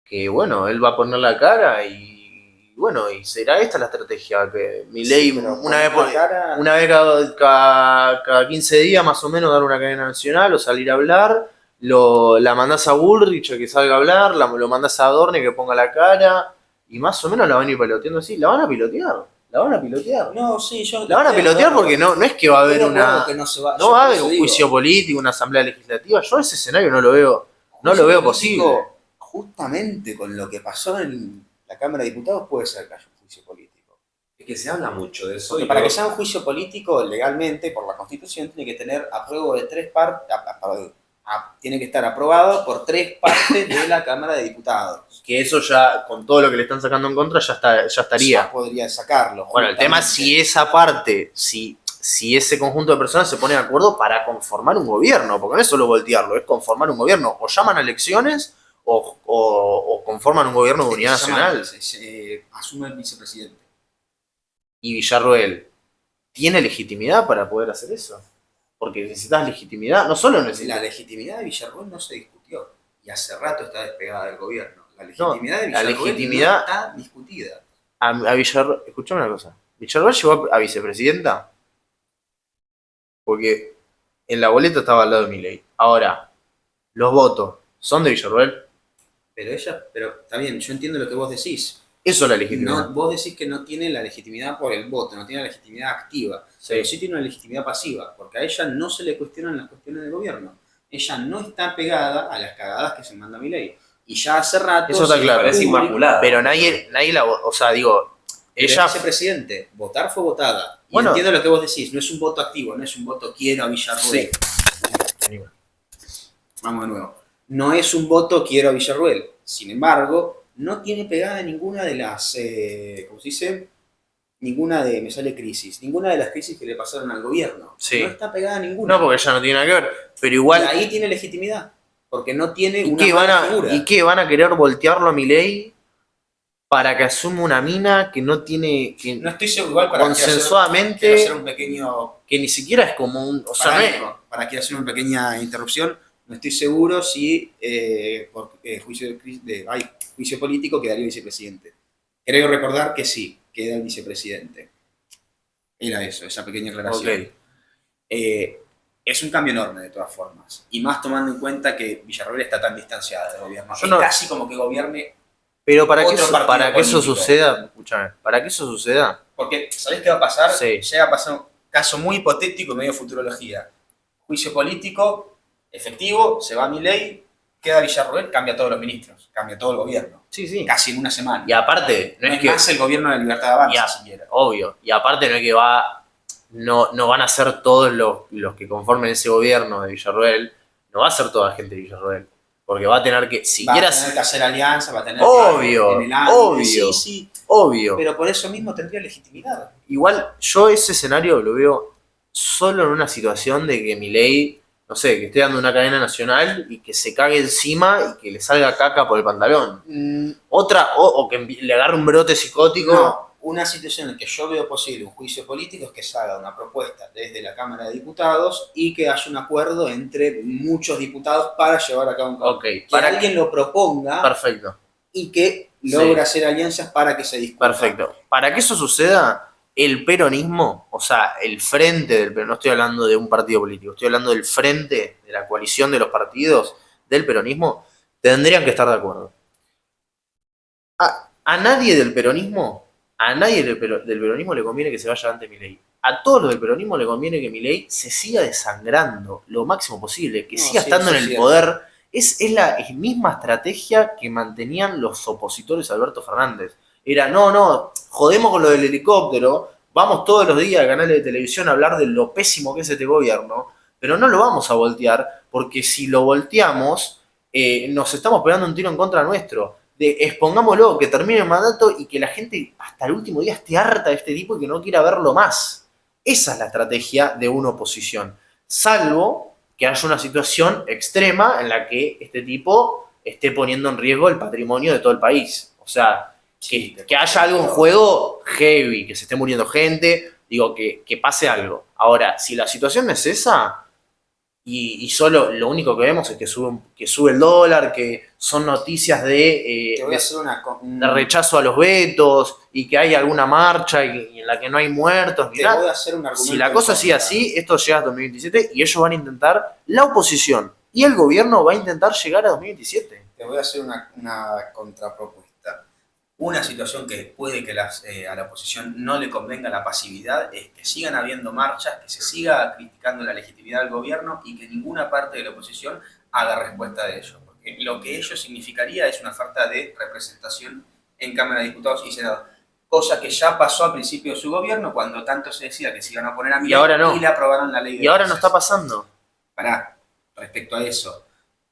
A: que bueno, él va a poner la cara y bueno, y será esta la estrategia, que Milei
B: Sí, pero
A: una vez
B: poner la cara-
A: una vez cada 15 días más o menos dar una cadena nacional o salir a hablar, la mandás a Bullrich a que salga a hablar, lo mandás a Adorni que ponga la cara y más o menos la van a ir piloteando así, la van a pilotear.
B: No, sí, yo
A: La van a
B: estoy de
A: pilotear
B: acuerdo.
A: porque no es que va a haber
B: Estoy de acuerdo
A: una...
B: que no se va,
A: No
B: yo
A: va a
B: por
A: haber
B: eso
A: un
B: digo,
A: juicio político, una asamblea legislativa. Yo ese escenario no lo veo
B: juicio
A: posible.
B: político, justamente con lo que pasó en la Cámara de Diputados puede ser que haya un juicio político.
C: Es que se habla mucho de eso.
B: Porque
C: y
B: para
C: yo-
B: que sea un juicio político, legalmente, por la Constitución, tiene que tener apruebo de 3 partes, tiene que estar aprobado por 3 partes de la Cámara de Diputados.
A: Que eso ya, con todo lo que le están sacando en contra, ya estaría.
B: Ya podría sacarlo.
A: Bueno, el tema es si esa parte, si ese conjunto de personas se pone de acuerdo para conformar un gobierno, porque no es solo voltearlo, es conformar un gobierno. O llaman a elecciones o conforman un gobierno de unidad nacional.
B: Asume el vicepresidente.
A: Y Villarroel, ¿tiene legitimidad para poder hacer eso? Porque necesitas legitimidad, no solo
B: La
A: necesitas...
B: legitimidad de Villarroel no se discutió y hace rato está despegada del gobierno. La
A: No,
B: legitimidad de
A: la
B: Villarroel
A: legitimidad-
B: no está discutida.
A: A Villarroel, escuchame una cosa, ¿Villarroel llegó a vicepresidenta? Porque en la boleta estaba al lado de Milei. Ahora, los votos son de Villarroel.
B: Pero está bien, yo entiendo lo que vos decís.
A: Eso es la legitimidad.
B: No, vos decís que no tiene la legitimidad por el voto, no tiene la legitimidad activa, pero sí tiene una legitimidad pasiva, porque a ella no se le cuestionan las cuestiones del gobierno. Ella no está pegada a las cagadas que se manda Milei. Y ya hace rato...
A: Eso está
B: se
A: claro.
C: Parece
B: público-
C: inmaculada.
A: Pero nadie la... O sea, digo,
B: Pero
A: ella...
B: es vicepresidente, votar fue votada. Y
A: Bueno.
B: entiendo lo que vos decís, no es un voto activo, no es un voto quiero a Villarruel.
A: Sí.
B: Vamos de nuevo. No es un voto quiero a Villarruel. Sin embargo, no tiene pegada ninguna de las, ¿cómo se dice? Ninguna de, me sale crisis, ninguna de las crisis que le pasaron al gobierno.
A: Sí.
B: No está pegada ninguna.
A: No, porque ella no tiene nada que ver. Pero
B: Y
A: igual...
B: ahí tiene legitimidad, porque no tiene
A: ¿Y
B: una
A: qué,
B: mala figura.
A: ¿Y qué van a querer voltearlo a Milei para que asuma una mina que no tiene... Que
B: No estoy seguro, igual para
A: consensuadamente...
B: quiero hacer un pequeño
A: que ni siquiera es como un... O sea, no es...
B: para quiero hacer una pequeña interrupción. No estoy seguro si por juicio político quedaría vicepresidente. Creo recordar que sí, queda el vicepresidente. Era eso, esa pequeña aclaración.
A: Ok.
B: Es un cambio enorme de todas formas. Y más tomando en cuenta que Villarroel está tan distanciada del gobierno.
A: Yo
B: Es
A: no-
B: casi como que gobierne.
A: Pero para que,
B: Otro
A: eso,
B: partido
A: para que eso
B: político.
A: suceda, escúchame, para que eso suceda,
B: Porque, ¿sabés qué va a pasar?
A: Sí.
B: Llega a pasar un caso muy hipotético medio futurología. Juicio político, efectivo, se va a Milei, queda Villarroel, cambia a todos los ministros, cambia todo el gobierno.
A: sí.
B: Casi en una semana.
A: Y aparte, no
B: No
A: es
B: es
A: que,
B: más el gobierno de Libertad de Avanza,
A: Ya.
B: siquiera.
A: obvio, y aparte no es que no van a ser todos los que conformen ese gobierno de Villarroel, no va a ser toda la gente de Villarroel, porque va a tener que, si
B: Va a
A: quieras,
B: tener que hacer alianza, va a tener
A: Obvio,
B: que en el año,
A: obvio.
B: sí,
A: obvio,
B: pero por eso mismo tendría legitimidad.
A: igual yo ese escenario lo veo solo en una situación de que Milei, no sé, que esté dando una cadena nacional y que se cague encima y que le salga caca por el pantalón. Otra, o que le agarre un brote psicótico.
B: No, una situación en que yo veo posible un juicio político es que se haga una propuesta desde la Cámara de Diputados y que haya un acuerdo entre muchos diputados para llevar a cabo un cambio.
A: Ok,
B: Que
A: para
B: alguien lo proponga
A: perfecto,
B: y que logre hacer alianzas para que se discuta.
A: perfecto. Para que eso suceda, el peronismo, o sea, el frente del peronismo, no estoy hablando de un partido político, estoy hablando del frente, de la coalición de los partidos del peronismo, tendrían que estar de acuerdo. A nadie del peronismo, del peronismo le conviene que se vaya ante Milei. A todos los del peronismo le conviene que Milei se siga desangrando lo máximo posible, que
B: No,
A: siga
B: sí,
A: estando
B: eso
A: en
B: es
A: el
B: cierto.
A: poder. Es la misma estrategia que mantenían los opositores a Alberto Fernández. Era, no, jodemos con lo del helicóptero, Vamos todos los días a canales de televisión a hablar de lo pésimo que es este gobierno, pero no lo vamos a voltear, porque si lo volteamos, nos estamos pegando un tiro en contra nuestro. Expongámoslo, que termine el mandato y que la gente hasta el último día esté harta de este tipo y que no quiera verlo más. Esa es la estrategia de una oposición. Salvo que haya una situación extrema en la que este tipo esté poniendo en riesgo el patrimonio de todo el país. O sea, que haya algo en juego heavy, que se esté muriendo gente, digo, que pase algo. Ahora, si la situación es esa, y solo lo único que vemos es que sube el dólar, que son noticias
B: Te voy a hacer
A: de rechazo a los vetos y que hay alguna marcha y en la que no hay muertos ni
B: Te
A: nada.
B: voy a hacer un argumento.
A: Si la cosa sigue así, esto llega a 2027 y ellos van a intentar, la oposición y el gobierno va a intentar llegar a 2027.
B: Te voy a hacer una contrapropuesta. Una situación que puede que a la oposición no le convenga la pasividad es que sigan habiendo marchas, que se siga criticando la legitimidad del gobierno y que ninguna parte de la oposición haga respuesta de ello. Porque lo que ello significaría es una falta de representación en Cámara de Diputados y Senado. Cosa que ya pasó al principio de su gobierno, cuando tanto se decía que se iban a poner a Milei
A: ahora no.
B: y le aprobaron la ley de
A: Y ahora no
B: bases.
A: está pasando.
B: Respecto a eso,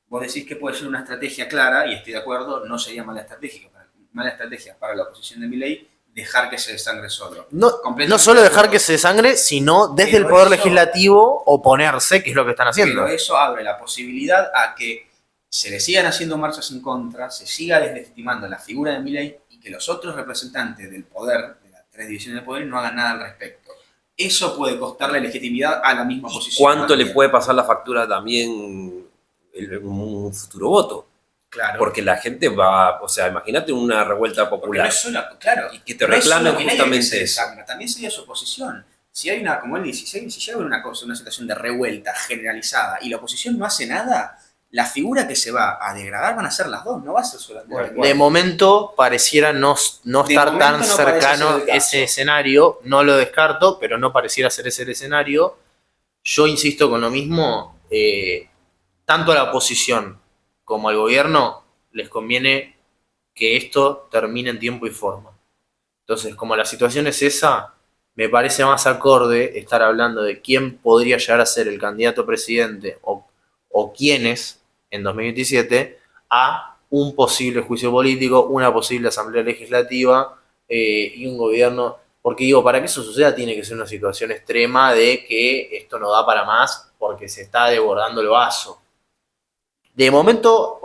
B: vos decís que puede ser una estrategia clara, y estoy de acuerdo, no sería mala estrategia para la oposición de Milei dejar que se desangre solo.
A: No solo dejar que se desangre, sino desde el Poder Legislativo oponerse, que es lo que están haciendo.
B: Pero eso abre la posibilidad a que se le sigan haciendo marchas en contra, se siga deslegitimando la figura de Milei y que los otros representantes del poder, de las tres divisiones de poder, no hagan nada al respecto. Eso puede costarle legitimidad a la misma oposición.
C: ¿Cuánto también le puede pasar la factura también en un futuro voto?
B: Claro.
C: Porque la gente va, o sea, imagínate una revuelta popular.
B: No es solo, claro,
C: y que te reclamen justamente
B: eso. También sería su oposición. Si hay una, como él dice, si llega a haber una situación de revuelta generalizada y la oposición no hace nada, la figura que se va a degradar van a ser las dos, no va a ser solo
A: de momento pareciera no estar tan cercano ese escenario, no lo descarto, pero no pareciera ser ese el escenario. Yo insisto con lo mismo, tanto a la oposición como al gobierno les conviene que esto termine en tiempo y forma. Entonces, como la situación es esa, me parece más acorde estar hablando de quién podría llegar a ser el candidato a presidente o quiénes en 2027 a un posible juicio político, una posible asamblea legislativa y un gobierno. Porque digo, para que eso suceda tiene que ser una situación extrema de que esto no da para más porque se está desbordando el vaso. De momento,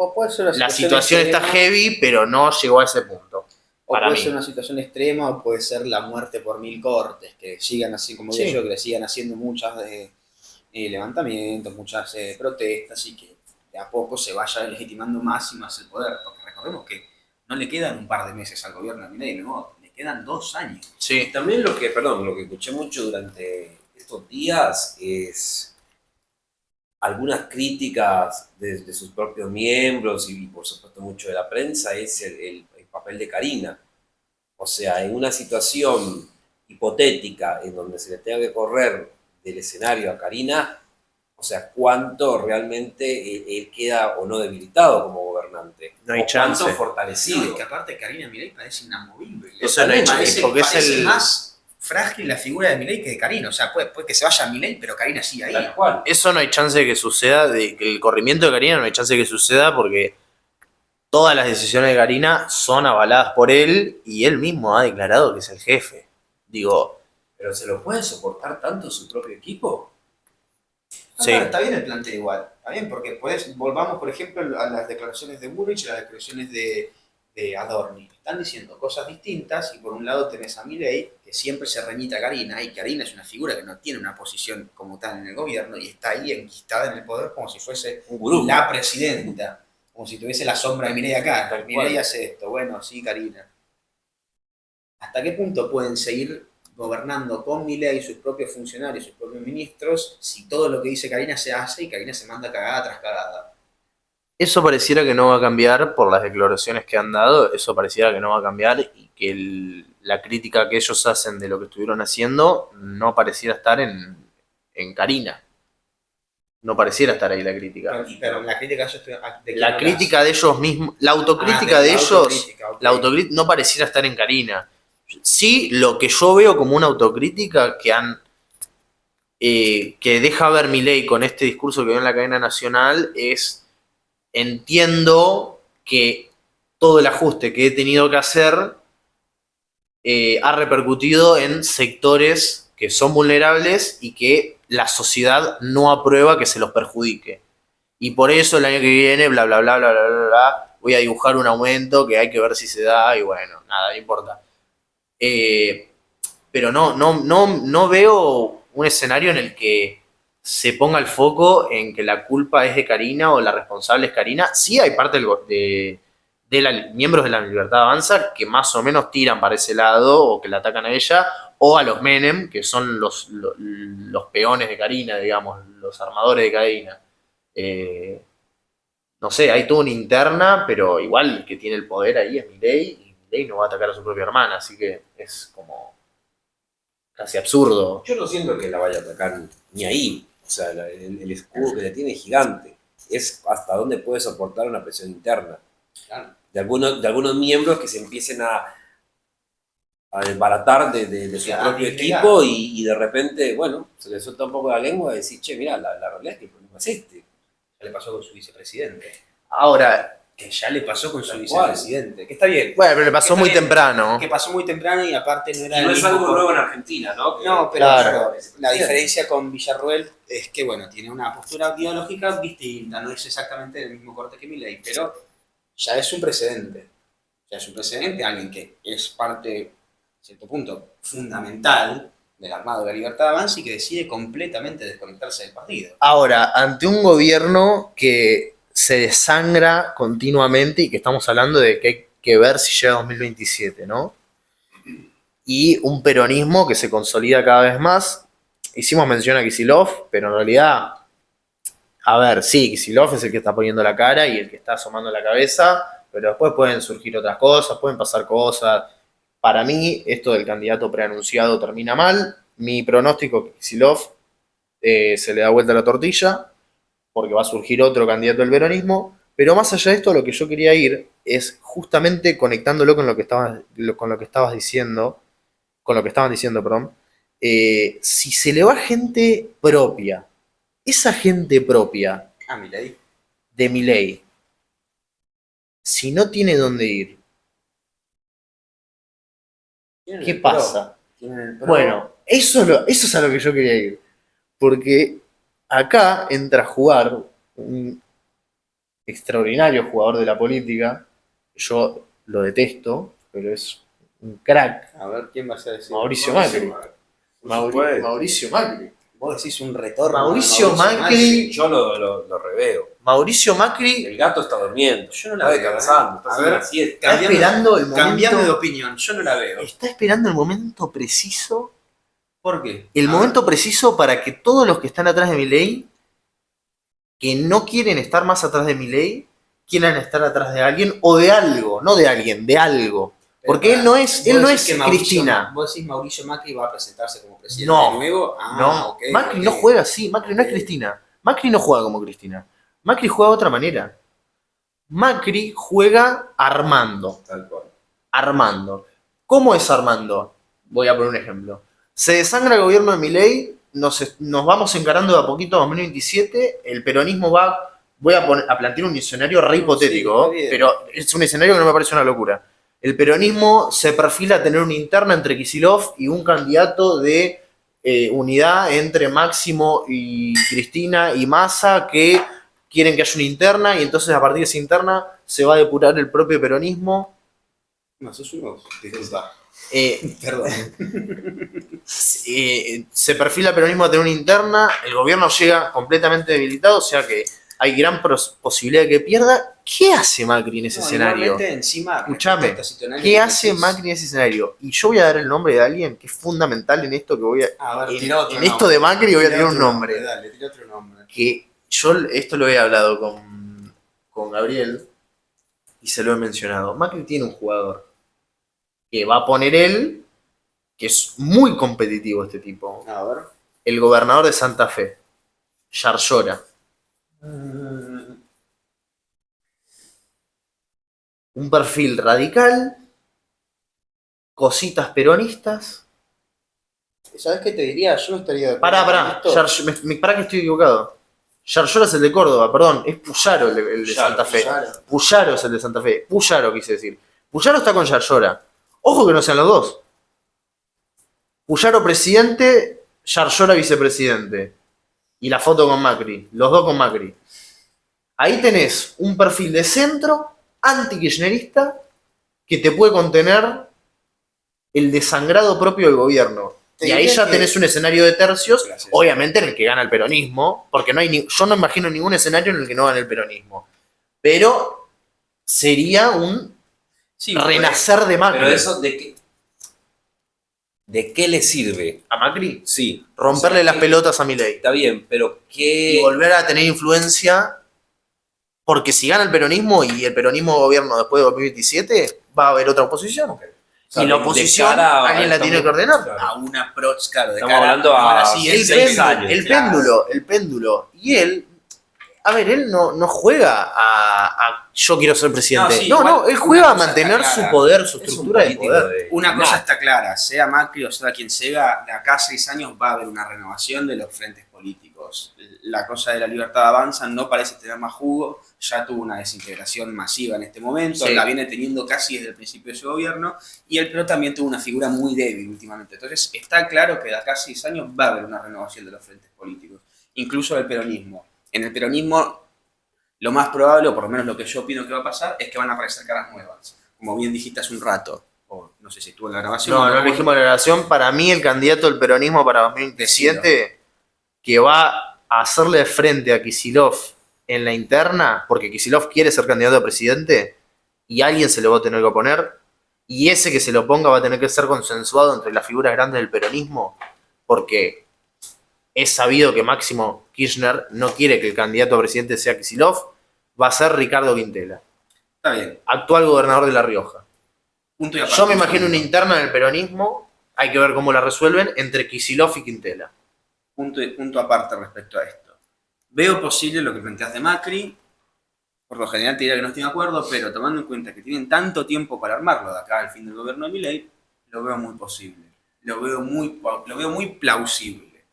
A: la situación está heavy, pero no llegó a ese punto.
B: O puede ser una situación extrema o puede ser la muerte por 1000 cortes, que sigan así, como digo yo, que le sigan haciendo muchas levantamientos, muchas protestas y que de a poco se vaya legitimando más y más el poder. Porque recordemos que no le quedan un par de meses al gobierno de Milei, no, le quedan 2 años.
C: Sí. Y también lo que escuché mucho durante estos días es algunas críticas de sus propios miembros y por supuesto mucho de la prensa es el papel de Karina. O sea, en una situación hipotética en donde se le tenga que correr del escenario a Karina, o sea, ¿cuánto realmente él queda o no debilitado como gobernante?
A: No hay chance.
C: ¿Cuánto fortalecido?
B: No, es que aparte Karina Milei parece inamovible.
A: Eso no hay chance, porque
B: parece más frágil la figura de Milei que de Karina. O sea, puede que se vaya Milei, pero Karina sigue ahí.
C: Tal cual.
A: Eso no hay chance de que suceda, de que el corrimiento de Karina no hay chance de que suceda porque todas las decisiones de Karina son avaladas por él y él mismo ha declarado que es el jefe. Digo,
C: ¿pero se lo puede soportar tanto su propio equipo?
B: No, sí. Claro, está bien el planteo igual. Está bien, porque volvamos, por ejemplo, a las declaraciones de Bullrich y a las declaraciones de Adorni. Están diciendo cosas distintas y por un lado tenés a Milei, que siempre se remite a Karina, y Karina es una figura que no tiene una posición como tal en el gobierno y está ahí enquistada en el poder como si fuese la presidenta, como si tuviese la sombra de Milei acá. Milei hace esto, bueno, sí, Karina. ¿Hasta qué punto pueden seguir gobernando con Milei, sus propios funcionarios, sus propios ministros, si todo lo que dice Karina se hace y Karina se manda cagada tras cagada?
A: Eso pareciera que no va a cambiar por las declaraciones que han dado, eso pareciera que no va a cambiar y que la crítica que ellos hacen de lo que estuvieron haciendo no pareciera estar en Karina. No pareciera estar ahí la crítica.
B: Pero la crítica
A: la crítica de ellos mismos, la autocrítica de ellos, la autocrítica no pareciera estar en Karina. Sí, lo que yo veo como una autocrítica que deja ver Milei con este discurso que dio en la cadena nacional es, entiendo que todo el ajuste que he tenido que hacer ha repercutido en sectores que son vulnerables y que la sociedad no aprueba que se los perjudique. Y por eso el año que viene, bla, bla, bla, bla, bla, bla, bla, voy a dibujar un aumento que hay que ver si se da y bueno, nada, no importa. Pero no veo un escenario en el que se ponga el foco en que la culpa es de Karina o la responsable es Karina. Sí hay parte miembros de la Libertad Avanza que más o menos tiran para ese lado o que la atacan a ella, o a los Menem, que son los peones de Karina, digamos, los armadores de Karina. Eh, no sé, hay toda una interna, pero igual el que tiene el poder ahí es Milei, y Milei no va a atacar a su propia hermana, así que es como casi absurdo.
C: Yo no siento que la vaya a atacar ni ahí. O sea, el escudo que le tiene es gigante. Es hasta dónde puede soportar una presión interna.
B: Claro.
C: De algunos miembros que se empiecen a desbaratar de su propio equipo y de repente, bueno, se le suelta un poco la lengua y decir, che, mira, la realidad es que el problema es este.
B: Ya le pasó con su vicepresidente.
A: Ahora,
B: Que ya le pasó con su
C: Tal
B: vicepresidente. Que está bien.
A: bueno, pero le pasó muy
B: bien.
A: temprano.
B: Que pasó muy temprano y aparte no era
C: Y no
B: el
C: es
B: mismo
C: algo nuevo en Argentina, ¿no?
B: No, pero
A: Claro.
B: la diferencia con Villarruel es que, bueno, tiene una postura ideológica distinta, no es exactamente del mismo corte que Milei, pero ya es un precedente. Ya es un precedente, alguien que es parte, a cierto punto, fundamental del armado de la Libertad Avanza y que decide completamente desconectarse del partido.
A: Ahora, ante un gobierno que se desangra continuamente y que estamos hablando de que hay que ver si llega a 2027, ¿no? Y un peronismo que se consolida cada vez más. Hicimos mención a Kicillof, pero en realidad, a ver, sí, Kicillof es el que está poniendo la cara y el que está asomando la cabeza, pero después pueden surgir otras cosas, pueden pasar cosas. Para mí, esto del candidato preanunciado termina mal. Mi pronóstico es que Kicillof se le da vuelta a la tortilla, porque va a surgir otro candidato del peronismo, pero más allá de esto, lo que yo quería ir es justamente conectándolo con lo que estabas diciendo, con lo que estaban diciendo, perdón, si se le va gente propia, esa gente propia
B: Ah, Milei.
A: de Milei, si no tiene dónde ir, ¿qué pasa? Bueno, eso es a lo que yo quería ir, porque acá entra a jugar un extraordinario jugador de la política, yo lo detesto, pero es un crack,
B: A ver, ¿quién va a ser ese?
A: Mauricio Macri. Mauricio Macri.
B: Vos decís un retorno.
A: Mauricio Macri.
C: Yo lo reveo.
A: Mauricio Macri
C: El gato está durmiendo.
B: Yo no la
C: está
B: veo,
C: descansando. Está
B: A
C: haciendo
B: ver,
C: una siesta.
A: está esperando el momento.
B: Cambiando de opinión, yo no la veo.
A: Está esperando el momento preciso.
B: ¿Por qué?
A: El momento preciso para que todos los que están atrás de Milei, que no quieren estar más atrás de Milei, quieran estar atrás de alguien o de algo, no de alguien, de algo. Porque él no es Cristina.
B: ¿Vos decís Mauricio Macri va a presentarse como presidente
A: No,
B: de nuevo?
A: No,
B: Okay,
A: Macri
B: okay.
A: no juega así, Macri no es Cristina. Macri no juega como Cristina. Macri juega de otra manera. Macri juega armando.
C: Tal cual.
A: Armando. ¿Cómo es Armando? Voy a poner un ejemplo. Se desangra el gobierno de Milei, nos vamos encarando de a poquito a 2027, el peronismo va, voy a plantear un escenario re hipotético,
B: Sí,
A: pero es un escenario que no me parece una locura. El peronismo se perfila a tener una interna entre Kicillof y un candidato de unidad entre Máximo y Cristina y Massa que quieren que haya una interna y entonces a partir de esa interna se va a depurar el propio peronismo.
B: No, sos uno. Disculpa.
A: Perdón. Se perfila el peronismo a tener una interna, el gobierno llega completamente debilitado, o sea que hay gran posibilidad de que pierda. ¿Qué hace Macri en ese escenario?
B: Encima,
A: Escuchame, ¿qué hace Macri en ese escenario? Y yo voy a dar el nombre de alguien que es fundamental en esto que voy a...
B: ver,
A: en esto de Macri voy a tener un nombre.
B: Dale, tira otro nombre.
A: Que yo esto lo he hablado con Gabriel y se lo he mencionado. Macri tiene un jugador que va a poner él, que es muy competitivo este tipo.
B: A ver.
A: El gobernador de Santa Fe, Yarlora. Un perfil radical, cositas peronistas.
B: ¿Sabes qué te diría? Yo no estaría de acuerdo
A: Pará,
B: con esto.
A: pará que estoy equivocado. Yarlora es el de Córdoba, perdón, es Puyaro el de
C: Puyaro,
A: Santa Fe.
B: Puyaro.
A: Puyaro es el de Santa Fe. Puyaro quise decir. Puyaro está con Yarlora. Ojo que no sean los dos. Puyaro presidente, Yarlora vicepresidente. Y la foto con Macri. Los dos con Macri. Ahí tenés un perfil de centro, anti-kirchnerista, que te puede contener el desangrado propio del gobierno.
B: Te
A: Y ahí
B: diría
A: ya
B: que-
A: tenés un escenario de tercios,
B: Gracias.
A: obviamente en el que gana el peronismo, porque yo no imagino ningún escenario en el que no gane el peronismo. Pero sería un
B: Sí,
A: renacer de Macri.
C: Pero eso, ¿de qué le sirve?
A: ¿A Macri?
C: Sí.
A: Romperle
C: O sea,
A: las pelotas a Milei.
C: Está bien, pero
A: Y
C: ¿qué?
A: volver a tener influencia, porque si gana el peronismo y el peronismo gobierno después de 2027, va a haber otra oposición.
C: O sea,
A: Y la
C: de
A: oposición,
C: cara a-
A: alguien la tiene
C: estamos-
A: que ordenar.
C: claro.
B: a una claro, de
C: Estamos
B: cara
C: hablando a
B: ahora sí,
A: El
C: 6
A: péndulo,
C: años.
A: el péndulo. Y él, a ver, él no juega a yo quiero ser presidente.
B: No, sí,
A: No,
B: igual,
A: él juega
B: una
A: a
B: cosa
A: mantener
B: está
A: su
B: clara.
A: poder, su
C: Es un
A: estructura de
C: político
A: poder.
C: de-
B: Una cosa
C: nada.
B: está clara, sea Macri o sea quien sea, de acá a 6 años va a haber una renovación de los frentes políticos. La cosa de la libertad avanza no parece tener más jugo, ya tuvo una desintegración masiva en este momento,
A: Sí.
B: la viene teniendo casi desde el principio de su gobierno, y el PRO también tuvo una figura muy débil últimamente. Entonces está claro que de acá a 6 años va a haber una renovación de los frentes políticos, incluso del peronismo. En el peronismo lo más probable, o por lo menos lo que yo opino que va a pasar, es que van a aparecer caras nuevas. Como bien dijiste hace un rato, o no sé si estuvo en la grabación.
A: No lo dijimos en la relación. Para mí, el candidato del peronismo para 2027, que va a hacerle frente a Kicillof en la interna, porque Kicillof quiere ser candidato a presidente, y alguien se lo va a tener que oponer, y ese que se lo ponga va a tener que ser consensuado entre las figuras grandes del peronismo, porque es sabido que Máximo Kirchner no quiere que el candidato a presidente sea Kicillof, va a ser Ricardo Quintela,
B: Está bien.
A: actual gobernador de La Rioja.
B: Punto y aparte.
A: Yo me imagino una interna en el peronismo, hay que ver cómo la resuelven, entre Kicillof y Quintela.
B: Punto aparte respecto a esto. Veo posible lo que planteas de Macri. Por lo general te diría que no estoy de acuerdo, pero tomando en cuenta que tienen tanto tiempo para armarlo de acá al fin del gobierno de Milei, lo veo muy posible. Lo veo muy plausible.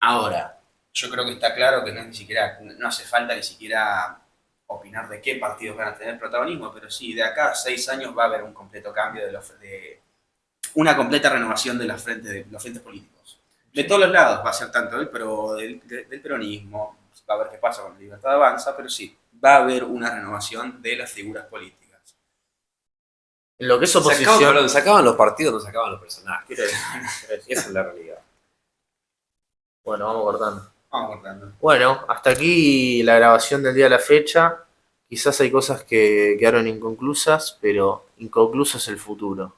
B: Ahora, yo creo que está claro que no hace falta ni siquiera opinar de qué partidos van a tener protagonismo, pero sí, de acá a 6 años va a haber un completo cambio una completa renovación de los frentes políticos. De todos los lados va a ser tanto del peronismo, va a ver qué pasa con la libertad avanza, pero sí, va a haber una renovación de las figuras políticas.
A: En lo que es oposición.
C: Sacaban los partidos, no sacaban los personajes. Esa es la realidad.
A: Bueno, vamos cortando.
B: Vamos cortando.
A: Bueno, hasta aquí la grabación del día de la fecha. Quizás hay cosas que quedaron inconclusas, pero inconcluso es el futuro.